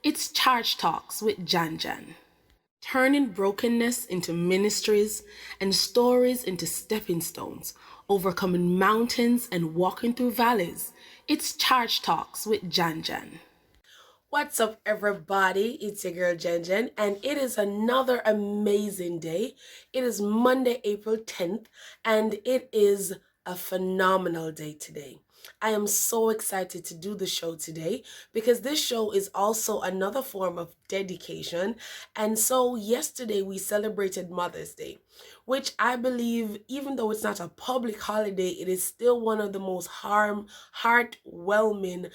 It's Charge Talks with Jan. Turning brokenness into ministries and stories into stepping stones, overcoming mountains and walking through valleys. It's Charge Talks with Jan. What's up, everybody? It's your girl Jen, and it is another amazing day. It is Monday, April 10th, and it is a phenomenal day today. I am so excited to do the show today because this show is also another form of dedication. And so, yesterday we celebrated Mother's Day, which I believe, even though it's not a public holiday, it is still one of the most heartwarming,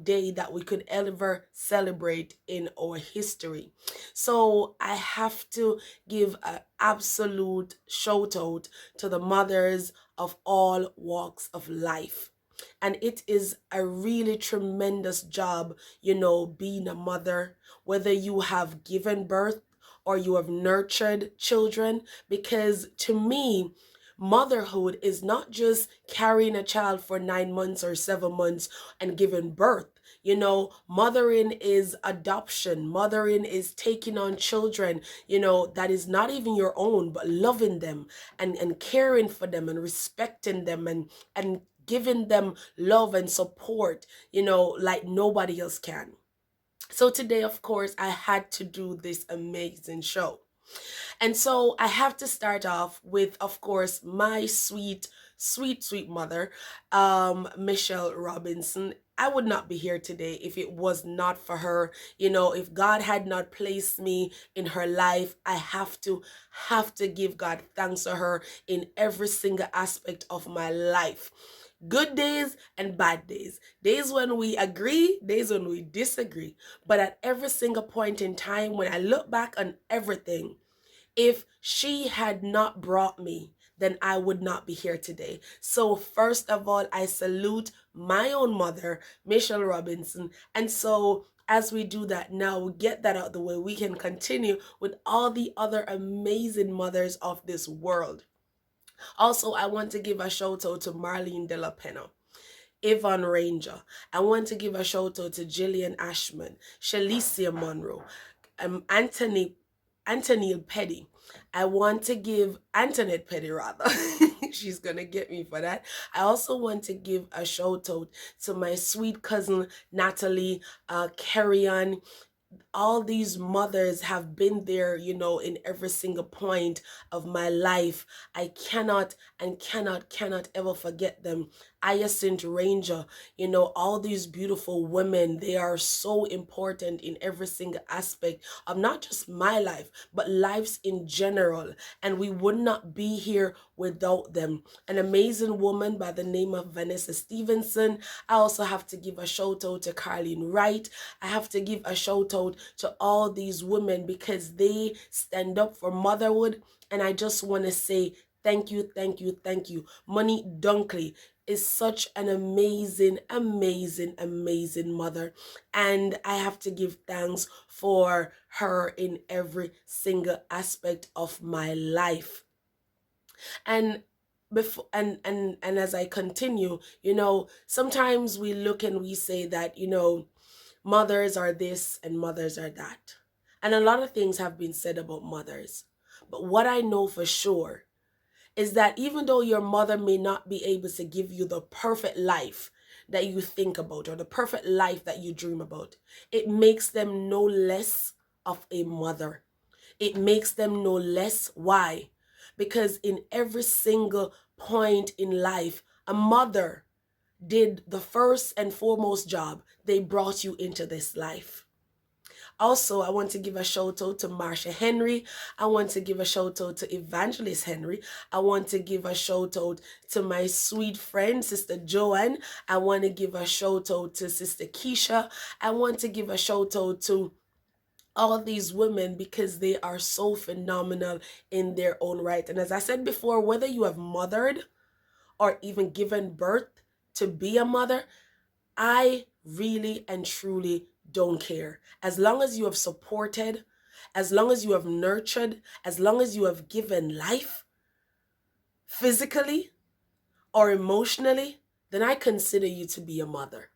day that we could ever celebrate in our history. So I have to give an absolute shout out to the mothers of all walks of life. And it is a really tremendous job, being a mother, whether you have given birth or you have nurtured children, because to me, motherhood is not just carrying a child for 9 months or 7 months and giving birth. Mothering is adoption. Mothering is taking on children, that is not even your own, but loving them and caring for them and respecting them and giving them love and support, like nobody else can. So today, of course, I had to do this amazing show. And so I have to start off with, of course, my sweet mother, Michelle Robinson. I would not be here today if it was not for her. If God had not placed me in her life, I have to give God thanks to her in every single aspect of my life. Good days and bad days. Days when we agree, days when we disagree. But at every single point in time, when I look back on everything, if she had not brought me, then I would not be here today. So first of all, I salute my own mother, Michelle Robinson. And so as we do that now, we get that out of the way, we can continue with all the other amazing mothers of this world. Also, I want to give a shout out to Marlene De La Pena, Yvonne Ranger. I want to give a shout out to Jillian Ashman, Shalicia Munroe, Anthony Petty. I want to give Antoinette Petty rather. She's gonna get me for that. I also want to give a shout out to my sweet cousin Natalie, Carrion. All these mothers have been there, in every single point of my life. I cannot ever forget them. Hyacinth Ranger, all these beautiful women, they are so important in every single aspect of not just my life, but lives in general. And we would not be here without them. An amazing woman by the name of Vanessa Stevenson. I also have to give a shout out to Carlene Wright. I have to give a shout out to all these women because they stand up for motherhood. And I just want to say thank you, thank you, thank you. Money Dunkley is such an amazing mother. And I have to give thanks for her in every single aspect of my life. And before and as I continue, sometimes we look and we say that, mothers are this and mothers are that. And a lot of things have been said about mothers. But what I know for sure is that even though your mother may not be able to give you the perfect life that you think about or the perfect life that you dream about, it makes them no less of a mother. It makes them no less. Why? Because in every single point in life, a mother did the first and foremost job. They brought you into this life. Also, I want to give a shout out to Marsha Henry. I want to give a shout out to Evangelist Henry. I want to give a shout out to my sweet friend, Sister Joanne. I want to give a shout out to Sister Keisha. I want to give a shout out to all these women because they are so phenomenal in their own right. And as I said before, whether you have mothered or even given birth to be a mother, I really and truly don't care. As long as you have supported, as long as you have nurtured, as long as you have given life physically or emotionally, then I consider you to be a mother.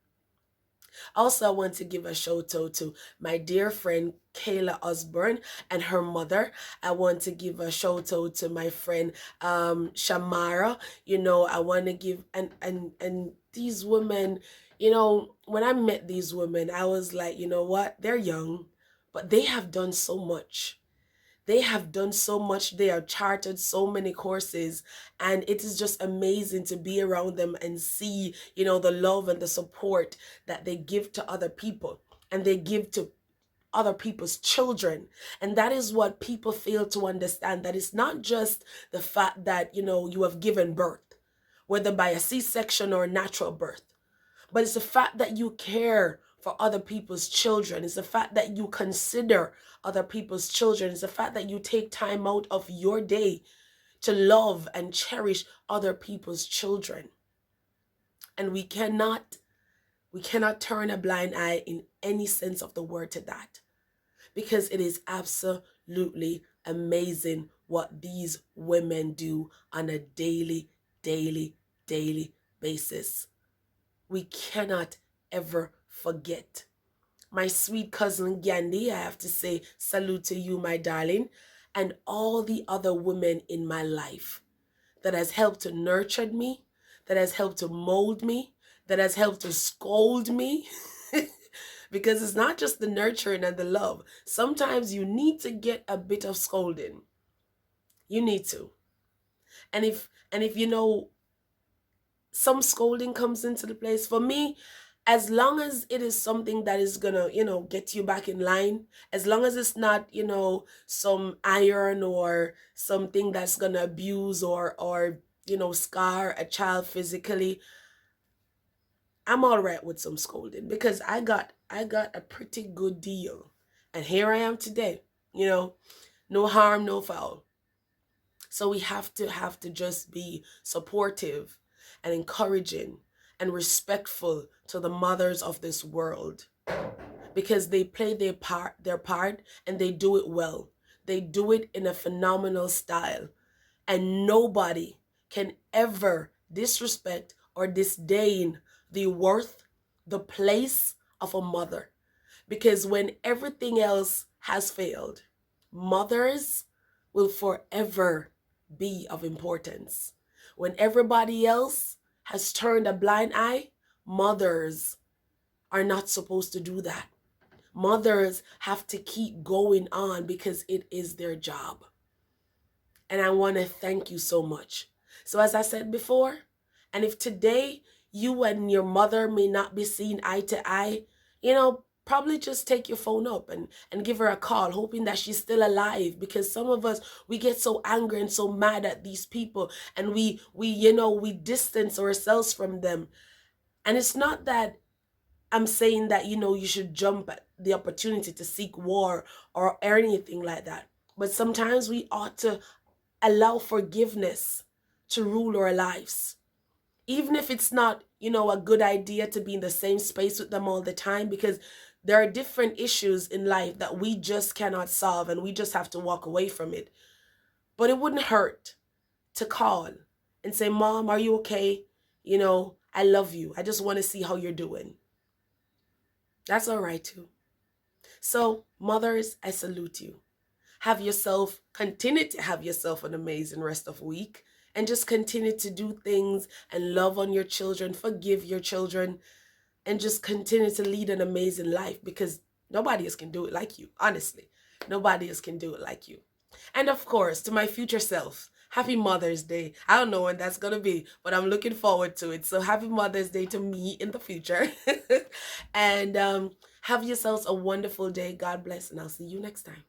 Also, I want to give a shout out to my dear friend Kayla Osborne and her mother. I want to give a shout out to my friend Shamara. I want to give and these women, when I met these women, I was like, you know what? They're young, but they have done so much. They have done so much. They have charted so many courses, and it is just amazing to be around them and see, the love and the support that they give to other people, and they give to other people's children. And that is what people fail to understand, that it's not just the fact that, you have given birth, whether by a C-section or a natural birth, but it's the fact that you care for other people's children. It's the fact that you consider other people's children. It's the fact that you take time out of your day to love and cherish other people's children. And we cannot turn a blind eye in any sense of the word to that, because it is absolutely amazing what these women do on a daily basis. We cannot ever forget. My sweet cousin Gandhi, I have to say salute to you, my darling, and all the other women in my life that has helped to nurture me, that has helped to mold me, that has helped to scold me. Because it's not just the nurturing and the love. Sometimes you need to get a bit of scolding. You need to. And if some scolding comes into the place, for me, as long as it is something that is gonna, get you back in line, as long as it's not, some iron or something that's gonna abuse or scar a child physically, I'm all right with some scolding, because I got a pretty good deal, and here I am today. No harm, no foul. So we have to just be supportive and encouraging and respectful to the mothers of this world, because they play their part, and they do it well. They do it in a phenomenal style, and nobody can ever disrespect or disdain the worth, the place of a mother, because when everything else has failed, mothers will forever be of importance. When everybody else has turned a blind eye, mothers are not supposed to do that. Mothers have to keep going on, because it is their job. And I want to thank you so much. So as I said before, and if today you and your mother may not be seen eye to eye, probably just take your phone up and give her a call, hoping that she's still alive. Because some of us, we get so angry and so mad at these people, and we distance ourselves from them. And it's not that I'm saying that, you should jump at the opportunity to seek war or anything like that. But sometimes we ought to allow forgiveness to rule our lives. Even if it's not, a good idea to be in the same space with them all the time, because there are different issues in life that we just cannot solve, and we just have to walk away from it. But it wouldn't hurt to call and say, Mom, are you okay? I love you. I just want to see how you're doing. That's all right too. So, mothers, I salute you. Continue to have yourself an amazing rest of week, and just continue to do things and love on your children, forgive your children, and just continue to lead an amazing life, because nobody else can do it like you. Honestly, nobody else can do it like you. And of course, to my future self, happy Mother's Day. I don't know when that's going to be, but I'm looking forward to it. So happy Mother's Day to me in the future. And have yourselves a wonderful day. God bless, and I'll see you next time.